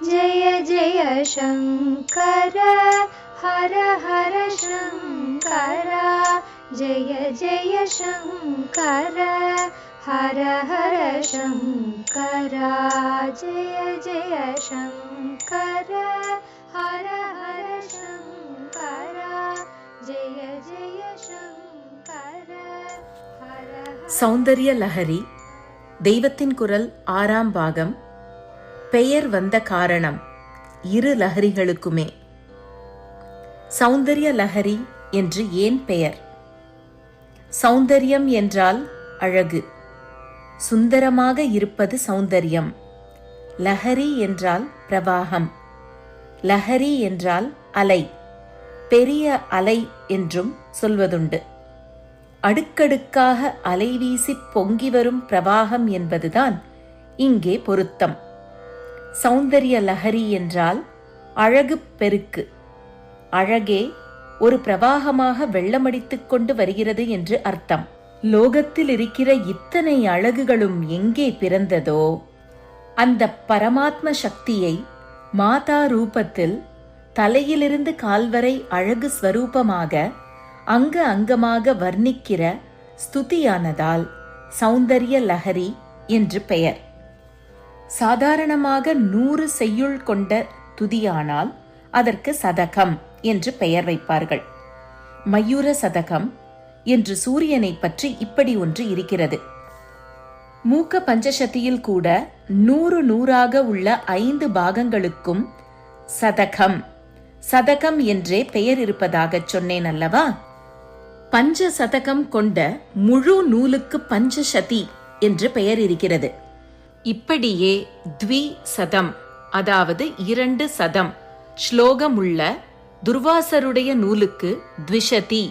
जय जय शङ्कर हर हर शङ्कर जय जय शङ्कर हर हर शङ्कर जय जय शङ्कर हर हर शङ्कर जय जय शङ्कर हर சௌந்தர்ய லஹரி தெய்வத்தின் குரல் 6ஆம் பாகம். பெயர் வந்த காரணம் இரு லஹரிகளுக்குமே. சௌந்தர்ய லஹரி என்று ஏன் பெயர்? சௌந்தர்யம் என்றால் அழகு, சுந்தரமாக இருப்பது சௌந்தர்யம். லஹரி என்றால் பிரவாகம், லஹரி என்றால் அலை, பெரிய அலை என்றும் சொல்வதுண்டு. அடுக்கடுக்காக அலைவீசி பொங்கி வரும் பிரவாகம் என்பதுதான் இங்கே பொருத்தம். சௌந்தர்ய லஹரி என்றால் அழகு பெருக்கு. அழகே ஒரு பிரவாகமாக வெள்ளமடித்துக் கொண்டு வருகிறது என்று அர்த்தம். லோகத்தில் இருக்கிற இத்தனை அழகுகளும் எங்கே பிறந்ததோ அந்த பரமாத்ம சக்தியை மாதா ரூபத்தில் தலையிலிருந்து கால்வரை அழகு ஸ்வரூபமாக அங்க அங்கமாக வர்ணிக்கிற ஸ்துதியானதால் சௌந்தர்ய லஹரி என்று பெயர். சாதாரணமாக 100 செய்யுள் கொண்ட துதியானால் அதற்கு சதகம் என்று பெயர் வைப்பார்கள். மயூர சதகம் என்று சூரியனை பற்றி இப்படி ஒன்று இருக்கிறது. மூக்க பஞ்சசதியில் கூட 100 100ஆக உள்ள 5 பாகங்களுக்கும் சதகம் சதகம் என்றே பெயர் இருப்பதாக சொன்னேன் அல்லவா? பஞ்ச சதகம் கொண்ட முழு நூலுக்கு பஞ்சசதி என்று பெயர் இருக்கிறது. இப்படியே த்வி சதம், அதாவது 2 சதம் ஸ்லோகமுள்ள துர்வாசருடைய நூலுக்கு த்விஷதி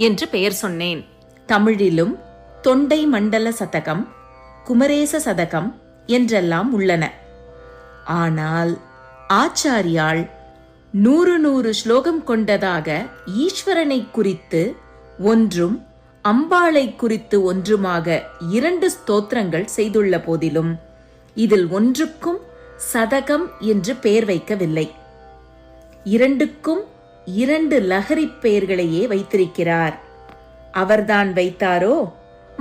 என்று பெயர் சொன்னேன். தமிழிலும் தொண்டை மண்டல சதகம், குமரேச சதகம் என்றெல்லாம் உள்ளன. ஆனால் ஆச்சாரியால் 100 100 ஸ்லோகம் கொண்டதாக ஈஸ்வரனை குறித்து ஒன்றும் அம்பாளை குறித்து ஒன்றுமாக 2 ஸ்தோத்திரங்கள் செய்துள்ள போதிலும் இதில் ஒன்றுக்கும் சதகம் என்று பெயர் வைக்கவில்லை. 2க்கும் 2 லஹரி பெயர்களையே வைத்திருக்கிறார். அவர்தான் வைத்தாரோ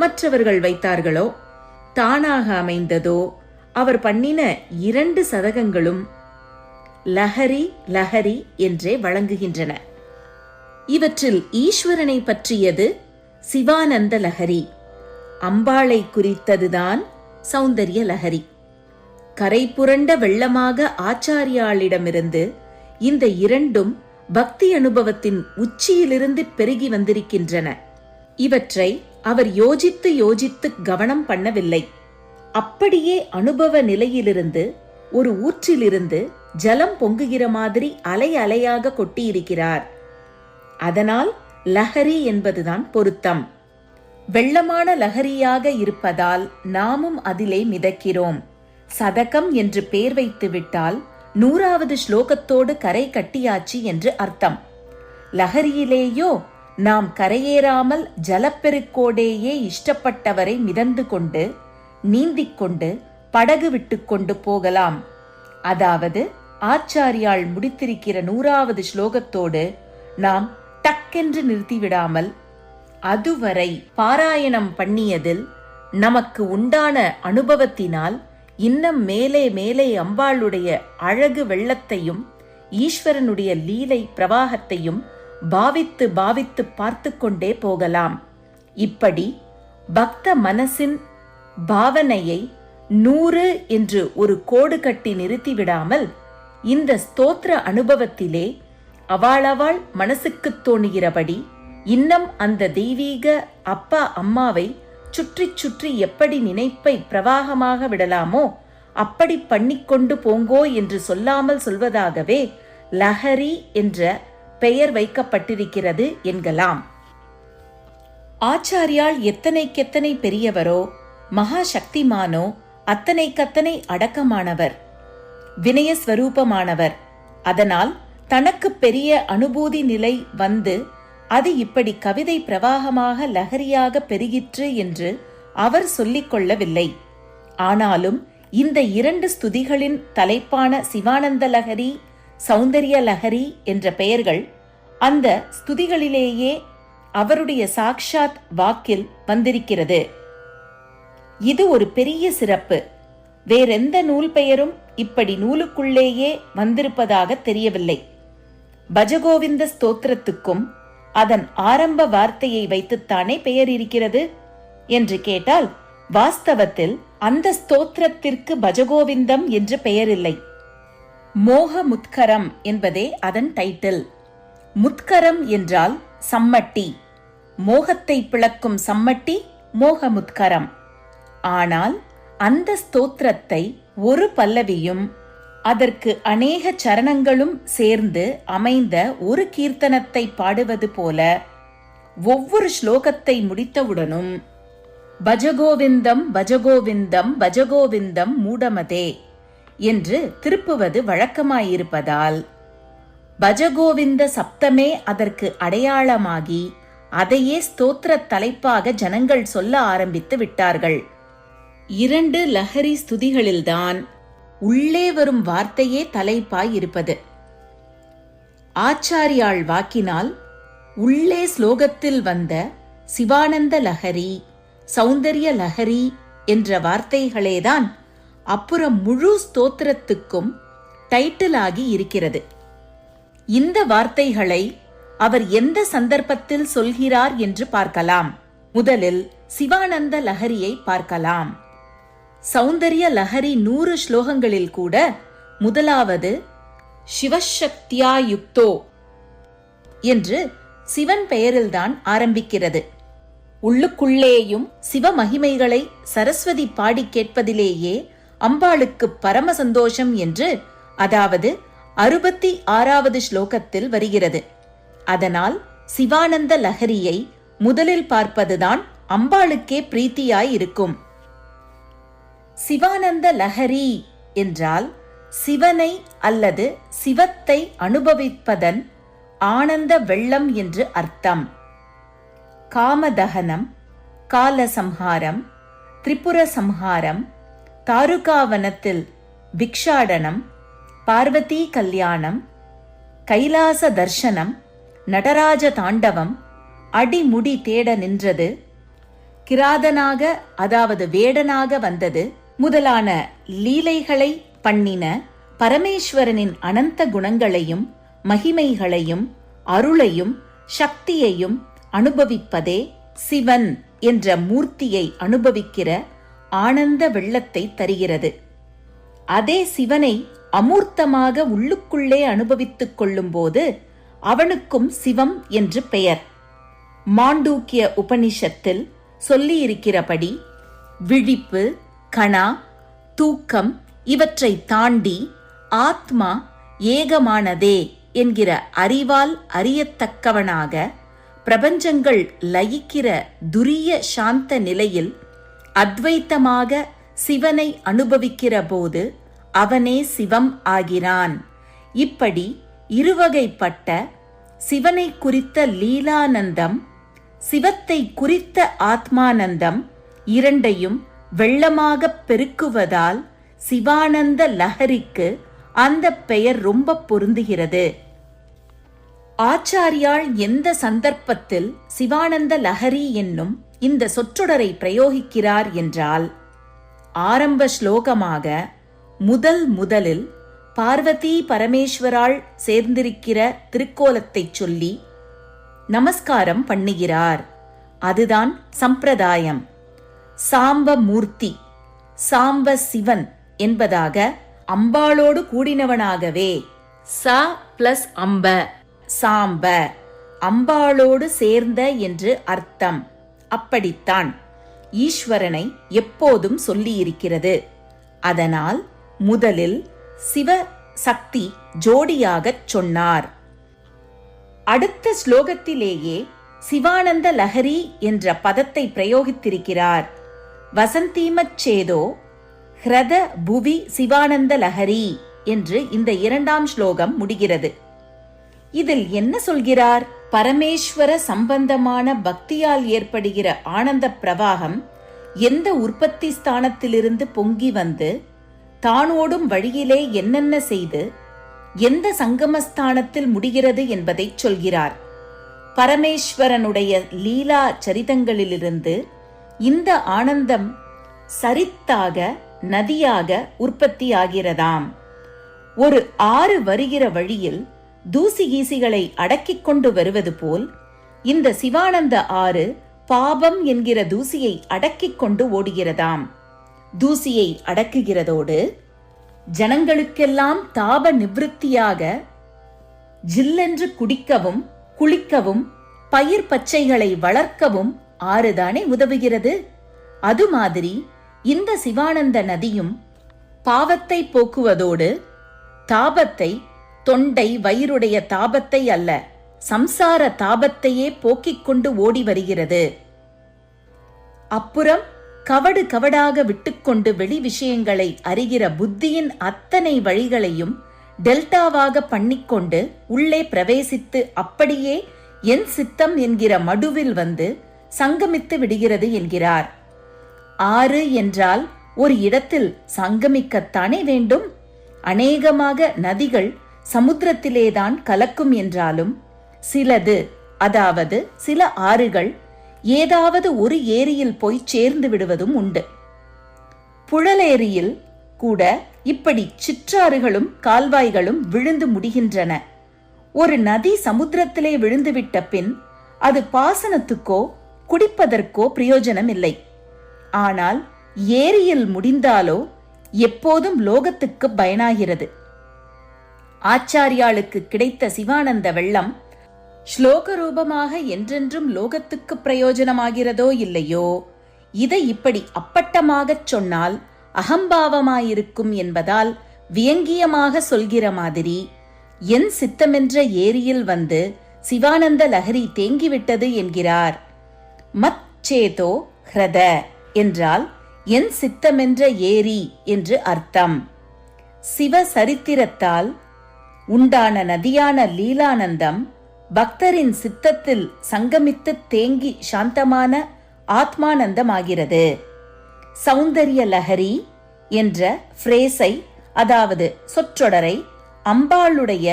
மற்றவர்கள் வைத்தார்களோ, தானாக அமைந்ததோ, அவர் பண்ணின 2 சதகங்களும் லஹரி லஹரி என்றே வழங்குகின்றன. இவற்றில் ஈஸ்வரனை பற்றியது சிவானந்த லஹரி, அம்பாளை குறித்ததுதான் சௌந்தர்ய லஹரி. கரை புரண்ட வெள்ளமாக ஆச்சாரியாளிடமிருந்து இந்த 2ம் பக்தி அனுபவத்தின் உச்சியிலிருந்து பெருகி வந்திருக்கின்றன. இவற்றை அவர் யோசித்து யோசித்து கவனம் பண்ணவில்லை. அப்படியே அனுபவ நிலையிலிருந்து ஒரு ஊற்றிலிருந்து ஜலம் பொங்குகிற மாதிரி அலை அலையாக கொட்டியிருக்கிறார். அதனால் லஹரி என்பதுதான் பொருத்தம். வெள்ளமான லஹரியாக இருப்பதால் நாமும் அதிலே மிதக்கிறோம். சதகம் என்று பெயர் வைத்து விட்டால் 100வது ஸ்லோகத்தோடு கரை கட்டியாச்சு என்று அர்த்தம். லஹரியிலேயோ நாம் கரையேறாமல் ஜலப்பெருக்கோடேயே இஷ்டப்பட்டவரை மிதந்து கொண்டு நீந்திக் கொண்டு படகு விட்டு கொண்டு போகலாம். அதாவது ஆச்சாரியால் முடித்திருக்கிற 100வது ஸ்லோகத்தோடு நாம் டக்கென்று நிறுத்திவிடாமல் அதுவரை பாராயணம் பண்ணியதில் நமக்கு உண்டான அனுபவத்தினால் இன்னும் மேலே மேலே அம்பாளுடைய அழகு வெள்ளத்தையும் ஈஸ்வரனுடைய லீலை பிரவாகத்தையும் பாவித்து பாவித்து பார்த்து கொண்டே போகலாம். இப்படி பக்த மனசின் பாவனையை 100 என்று ஒரு கோடு கட்டி நிறுத்திவிடாமல் இந்த ஸ்தோத்திர அனுபவத்திலே அவாளவாள் மனசுக்கு தோணுகிறபடி இன்னும் அந்த தெய்வீக அப்பா அம்மாவை சுற்றி சுற்றி எப்படி நினைப்பை பிரவாகமாக விடலாமோ அப்படி பண்ணிக்கொண்டு போங்கோ என்று சொல்லாமல் சொல்வதாகவே லஹரி என்ற பெயர் வைக்கப்பட்டிருக்கிறது என்கலாம். ஆச்சாரியால் எத்தனைக்கெத்தனை பெரியவரோ மகா சக்திமானோ அத்தனைக்கத்தனை அடக்கமானவர், வினயஸ்வரூபமானவர். அதனால் தனக்கு பெரிய அனுபூதி நிலை வந்து அது இப்படி கவிதை பிரவாகமாக லஹரியாக பெருகிற்று என்று அவர் சொல்லிக் கொள்ளவில்லை. ஆனாலும் இந்த 2 ஸ்துதிகளின் தலைப்பான சிவானந்த லஹரி, சௌந்தர்ய லஹரி என்ற பெயர்கள் அந்த ஸ்துதிகளிலேயே அவருடைய சாக்ஷாத் வாக்கில் வந்திருக்கிறது. இது ஒரு பெரிய சிறப்பு. வேறெந்த நூல் பெயரும் இப்படி நூலுக்குள்ளேயே வந்திருப்பதாக தெரியவில்லை. பஜகோவிந்த ஸ்தோத்திரத்துக்கும் அதன் ஆரம்ப வார்த்தையை வைத்துத்தானே பெயர் இருக்கிறது என்று கேட்டால், வாஸ்தவத்தில் அந்த ஸ்தோத்திரத்திற்கு பஜகோவிந்தம் என்று பெயரில்லை. மோக முத்கரம் என்பதே அதன் டைட்டில். முத்கரம் என்றால் சம்மட்டி, மோகத்தை பிளக்கும் சம்மட்டி மோக முத்கரம். ஆனால் அந்த ஸ்தோத்திரத்தை ஒரு பல்லவியும் அதற்கு அநேக சரணங்களும் சேர்ந்து அமைந்த ஒரு கீர்த்தனத்தை பாடுவது போல ஒவ்வொரு ஸ்லோகத்தை முடித்தவுடனும் பஜகோவிந்தம் பஜகோவிந்தம் பஜகோவிந்தம் மூடமதே என்று திருப்புவது வழக்கமாயிருப்பதால் பஜகோவிந்த சப்தமே அதற்கு அடையாளமாகி அதையே ஸ்தோத்திர தலைப்பாக ஜனங்கள் சொல்ல ஆரம்பித்து விட்டார்கள். 2 லஹரி ஸ்துதிகளில்தான் உள்ளே வரும் வார்த்தையே தலைப்பாய் இருப்பது. ஆச்சாரியாள் வாக்கினால் உள்ளே ஸ்லோகத்தில் வந்த சிவானந்த லஹரி, சௌந்தர்ய லஹரி என்ற வார்த்தைகளேதான் அப்புறம் முழு ஸ்தோத்திரத்துக்கும் டைட்டிலாகி இருக்கிறது. இந்த வார்த்தைகளை அவர் எந்த சந்தர்ப்பத்தில் சொல்கிறார் என்று பார்க்கலாம். முதலில் சிவானந்த லஹரியை பார்க்கலாம். சௌந்தர்ய லஹரி 100 ஸ்லோகங்களில் கூட முதலாவது சிவசக்தியா யுக்தோ என்று சிவன் பெயரில்தான் ஆரம்பிக்கிறது. உள்ளுக்குள்ளேயும் சிவ மகிமைகளை சரஸ்வதி பாடி கேட்பதிலேயே அம்பாளுக்கு பரம சந்தோஷம் என்று, அதாவது 66வது ஸ்லோகத்தில் வருகிறது. அதனால் சிவானந்த லஹரியை முதலில் பார்ப்பதுதான் அம்பாளுக்கே பிரீத்தியாய் இருக்கும். சிவானந்த லஹரி என்றால் சிவனை அல்லது சிவத்தை அனுபவிப்பதன் ஆனந்த வெள்ளம் என்று அர்த்தம். காமதகனம், காலசம்ஹாரம், திரிபுர சம்ஹாரம், தாருகாவனத்தில் பிக்ஷாடனம், பார்வதி கல்யாணம், கைலாச தர்சனம், நடராஜ தாண்டவம், அடிமுடி தேட நின்றது, கிராதனாக அதாவது வேடனாக வந்தது முதலான லீலைகளை பண்ணின பரமேஸ்வரனின் அனந்த குணங்களையும் மகிமைகளையும் அருளையும் சக்தியையும் அனுபவிப்பதே சிவன் என்ற மூர்த்தியை அனுபவிக்கிற ஆனந்த வெள்ளத்தை தருகிறது. அதே சிவனை அமூர்த்தமாக உள்ளுக்குள்ளே அனுபவித்துக் கொள்ளும் போது அவனுக்கும் சிவம் என்று பெயர். மாண்டூக்கிய உபனிஷத்தில் சொல்லியிருக்கிறபடி விழிப்பு, கணா, தூக்கம் இவற்றை தாண்டி ஆத்மா ஏகமானதே என்கிற அறிவால் அறியத்தக்கவனாக பிரபஞ்சங்கள் லயிக்கிற துரிய சாந்த நிலையில் அத்வைத்தமாக சிவனை அனுபவிக்கிற போது அவனே சிவம் ஆகிறான். இப்படி இருவகைப்பட்ட சிவனை குறித்த லீலானந்தம், சிவத்தை குறித்த ஆத்மானந்தம் இரண்டையும் வெள்ளமாக பெருக்குவதால் சிவானந்த லஹரிக்கு அந்த பெயர் ரொம்ப பொருந்துகிறது. ஆச்சாரியால் எந்த சந்தர்ப்பத்தில் சிவானந்த லஹரி என்னும் இந்த சொற்றொடரை பிரயோகிக்கிறார் என்றால், ஆரம்ப ஸ்லோகமாக முதலில் பார்வதி பரமேஸ்வரால் சேர்ந்திருக்கிற திருக்கோலத்தை சொல்லி நமஸ்காரம் பண்ணுகிறார். அதுதான் சம்பிரதாயம். சாம்ப மூர்த்தி, சாம்ப சிவன் என்பதாக அம்பாளோடு கூடினவனாகவே, ச பிளஸ் அம்ப சாம்ப, அம்பாளோடு சேர்ந்த என்று அர்த்தம். அப்படித்தான் ஈஸ்வரனை எப்போதும் சொல்லியிருக்கிறது. அதனால் முதலில் சிவ சக்தி ஜோடியாகச் சொன்னார். அடுத்த ஸ்லோகத்திலேயே சிவானந்த லஹரி என்ற பதத்தை பிரயோகித்திருக்கிறார். வசந்தீமச்சேதோ ஹ்ரத புவி சிவானந்த லஹரி என்று இந்த 2ஆம் ஸ்லோகம் முடிகிறது. இதில் என்ன சொல்கிறார்? பரமேஸ்வர சம்பந்தமான பக்தியால் ஏற்படுகிற ஆனந்த பிரவாகம் எந்த உற்பத்தி ஸ்தானத்திலிருந்து பொங்கி வந்து தானோடும் வழியிலே என்னென்ன செய்து எந்த சங்கமஸ்தானத்தில் முடிகிறது என்பதை சொல்கிறார். பரமேஸ்வரனுடைய லீலா சரிதங்களிலிருந்து இந்த ஆனந்தம் சரித்தாக நதியாக உற்பத்தியாகிறதாம். ஒரு ஆறு வருகிற வழியில் தூசி கீசிகளை அடக்கிக் கொண்டு வருவது போல் இந்த சிவானந்த ஆறு பாபம் என்கிற தூசியை அடக்கிக் கொண்டு ஓடுகிறதாம். தூசியை அடக்குகிறதோடு ஜனங்களுக்கெல்லாம் தாப நிவிருத்தியாக ஜில்லென்று குடிக்கவும் குளிக்கவும் பயிர் பச்சைகளை வளர்க்கவும் ஆறுதானே உதவுகிறது. அது மாதிரி இந்த சிவானந்த நதியும் பாவத்தை போக்குவதோடு தாபத்தை, தொண்டை வயிறுடைய தாபத்தை அல்ல, சம்சார தாபத்தையே போக்கிக் கொண்டு ஓடி வருகிறது. அப்புறம் கவடு கவடாக விட்டுக்கொண்டு வெளி விஷயங்களை அறிகிற புத்தியின் அத்தனை வழிகளையும் டெல்டாவாக பண்ணிக்கொண்டு உள்ளே பிரவேசித்து அப்படியே என் சித்தம் என்கிற மடுவில் வந்து சங்கமித்து விடுகிறது என்கிறார். ஆறு என்றால் ஒரு இடத்தில் சங்கமிக்கத்தானே வேண்டும். அநேகமாக நதிகள் சமுத்திரத்திலேதான் கலக்கும் என்றாலும் சிலது, அதாவது சில ஆறுகள் ஏதாவது ஒரு ஏரியில் போய் சேர்ந்து விடுவதும் உண்டு. புழலேரியில் கூட இப்படி சிற்றாறுகளும் கால்வாய்களும் விழுந்து முடிகின்றன. ஒரு நதி சமுத்திரத்திலே விழுந்துவிட்ட பின் அது பாசனத்துக்கோ குடிப்பதற்கோ பிரயோஜனம் இல்லை. ஆனால் ஏரியில் முடிந்தாலோ எப்போதும் லோகத்துக்கு பயனாகிறது. ஆச்சாரியாளுக்கு கிடைத்த சிவானந்த வெள்ளம் ஸ்லோக ரூபமாக என்றென்றும் லோகத்துக்கு பிரயோஜனமாகிறதோ இல்லையோ, இதை இப்படி அப்பட்டமாகச் சொன்னால் அகம்பாவமாயிருக்கும் என்பதால் வியங்கியமாக சொல்கிற மாதிரி என் சித்தமென்ற ஏரியில் வந்து சிவானந்த லஹரி தேங்கிவிட்டது என்கிறார். மச்சேதோ ஹ்ரத என்றால் என் சித்தமென்ற ஏரி என்று அர்த்தம். சிவ சரித்திரத்தால் உண்டான நதியான லீலானந்தம் பக்தரின் சித்தத்தில் சங்கமித்து தேங்கி சாந்தமான ஆத்மானந்தமாகிறது. சௌந்தர்ய லஹரி என்ற பிரேசை, அதாவது சொற்றொடரை அம்பாளுடைய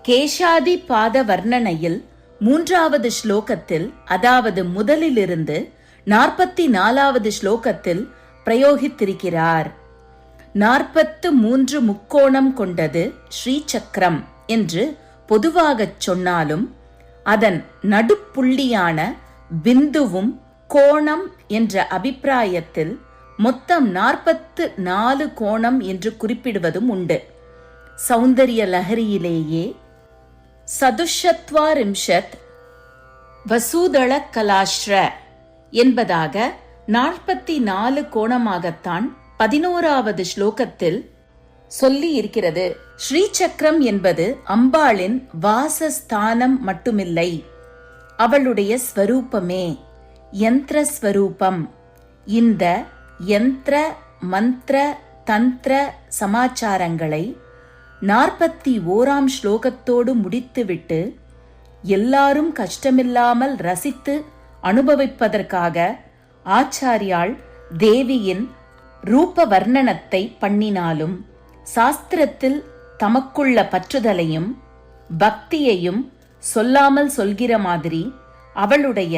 கேசாதி பாத வர்ணனையில் 3வது ஸ்லோகத்தில், அதாவது முதலிலிருந்து 44வது ஸ்லோகத்தில் பிரயோகித்திருக்கிறார். 43 முக்கோணம் கொண்டது ஸ்ரீசக்கரம் என்று பொதுவாகச் சொன்னாலும் அதன் நடுப்புள்ளியான பிந்துவும் கோணம் என்ற அபிப்பிராயத்தில் மொத்தம் 44 கோணம் என்று குறிப்பிடுவதும் உண்டு. சௌந்தர்ய லஹரியிலேயே சதுஷத்வாரிம்ஷத் வசூதள கலாஸ்ர என்பதாக 44 கோணமாகத்தான் 11வது ஸ்லோகத்தில் சொல்லி இருக்கிறது. ஸ்ரீசக்கரம் என்பது அம்பாளின் வாசஸ்தானம் மட்டுமில்லை, அவளுடைய ஸ்வரூபமே, யந்திர ஸ்வரூபம். இந்த யந்திர மந்திர தந்திர சமாச்சாரங்களை 41ஆம் ஸ்லோகத்தோடு முடித்துவிட்டு எல்லாரும் கஷ்டமில்லாமல் ரசித்து அனுபவிப்பதற்காக ஆச்சாரியாள் தேவியின் ரூப வர்ணனத்தை பண்ணினாலும் சாஸ்திரத்தில் தமக்குள்ள பற்றுதலையும் பக்தியையும் சொல்லாமல் சொல்கிற மாதிரி அவளுடைய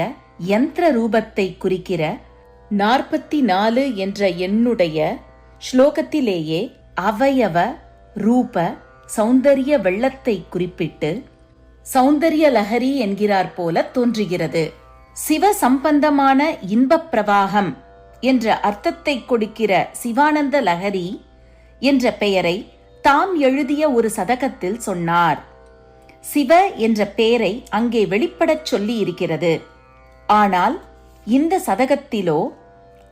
யந்திர ரூபத்தை குறிக்கிற 44 என்ற எண்ணுடைய ஸ்லோகத்திலேயே அவயவ ரூப சௌந்தர்ய வெள்ளத்தை குறிப்பிட்டு சௌந்தர்ய லஹரி என்கிறார் போல தோன்றுகிறது. சிவ சம்பந்தமான இன்பப் பிரவாகம் என்ற அர்த்தத்தை கொடுக்கிற சிவானந்த லஹரி என்ற பெயரை தாம் எழுதிய ஒரு சதகத்தில் சொன்னார். சிவ என்ற பெயரை அங்கே வெளிப்படச் சொல்லி இருக்கிறது. ஆனால் இந்த சதகத்திலோ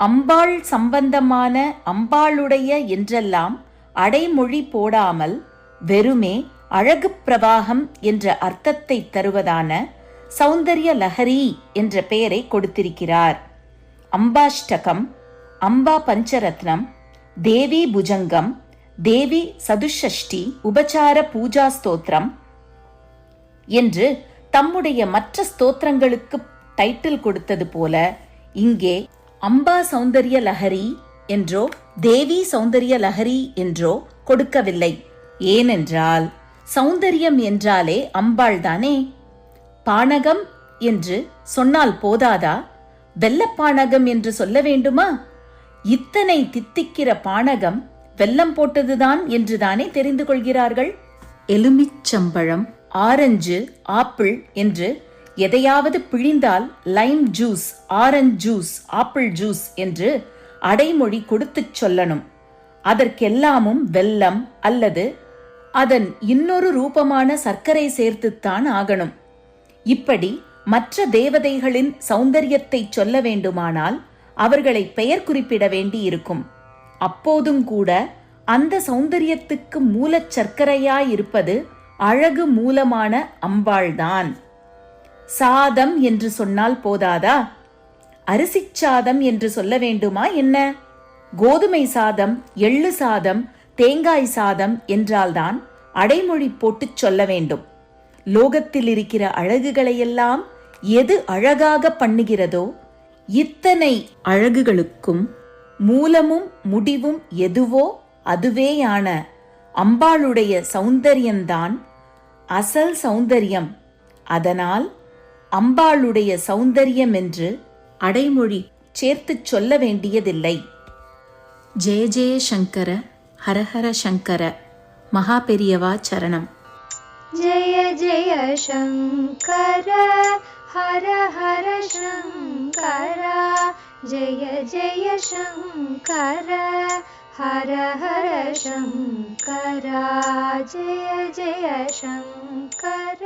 அம்பாள் சம்பந்தமான அம்பாளுடைய என்றெல்லாம் அடைமொழி போடாமல் வெறுமே அழகு பிரவாகம் என்ற அர்த்தத்தை தருவதான சௌந்தர்ய லஹரி என்ற பெயரை கொடுத்திருக்கிறார். அம்பாஷ்டகம், அம்பா பஞ்சரத்னம், தேவி புஜங்கம், தேவி சதுஷஷ்டி, உபசார பூஜா ஸ்தோத்திரம் என்று தம்முடைய மற்ற ஸ்தோத்திரங்களுக்கு டைட்டில் கொடுத்தது போல இங்கே அம்பா சௌந்தர்ய லஹரி என்றோ தேவி சௌந்தரிய லஹரி என்றோ கொடுக்கவில்லை. ஏனென்றால் சௌந்தரியம் என்றாலே அம்பாள் தானே. பானகம் என்று சொன்னால் போதாதா, வெல்லப்பானகம் என்று சொல்ல வேண்டுமா? இத்தனை தித்திக்கிற பானகம் வெல்லம் போட்டதுதான் என்றுதானே தெரிந்து கொள்கிறார்கள். எலுமிச்சம்பழம், ஆரஞ்சு, ஆப்பிள் என்று எதையாவது பிழிந்தால் lime juice, orange juice, apple juice என்று அடைமொழி கொடுத்துச் சொல்லணும். அதற்கெல்லாமும் வெல்லம் அல்லது அதன் இன்னொரு ரூபமான சர்க்கரை சேர்த்துத்தான் ஆகணும். இப்படி மற்ற தேவதைகளின் சௌந்தரியத்தை சொல்ல வேண்டுமானால் அவர்களை பெயர் குறிப்பிட வேண்டியிருக்கும். அப்போதும் கூட அந்த சௌந்தரியத்துக்கு மூலச் சர்க்கரையாயிருப்பது அழகு மூலமான அம்பாள்தான். சாதம் என்று சொன்னால் போதாதா? அரிசிச் சாதம் என்று சொல்ல வேண்டுமா என்ன? கோதுமை சாதம், எள்ளு சாதம், தேங்காய் சாதம் என்றால்தான் அடைமொழி போட்டுச் சொல்ல வேண்டும். லோகத்தில் இருக்கிற அழகுகளையெல்லாம் எது அழகாக பண்ணுகிறதோ, இத்தனை அழகுகளுக்கும் மூலமும் முடிவும் எதுவோ அதுவேயான அம்பாளுடைய சௌந்தரியம்தான் அசல் சௌந்தரியம். அதனால் அம்பாளுடைய சௌந்தரியம் என்று அடைமொழி சேர்த்துச் சொல்ல வேண்டியதில்லை. ஜெய ஜெய சங்கர, ஹரஹர சங்கர, மகா பெரியவா சரணம். जय जय शङ्कर हर हर शङ्कर, जय जय शङ्कर हर हर शङ्कर, जय जय शङ्कर।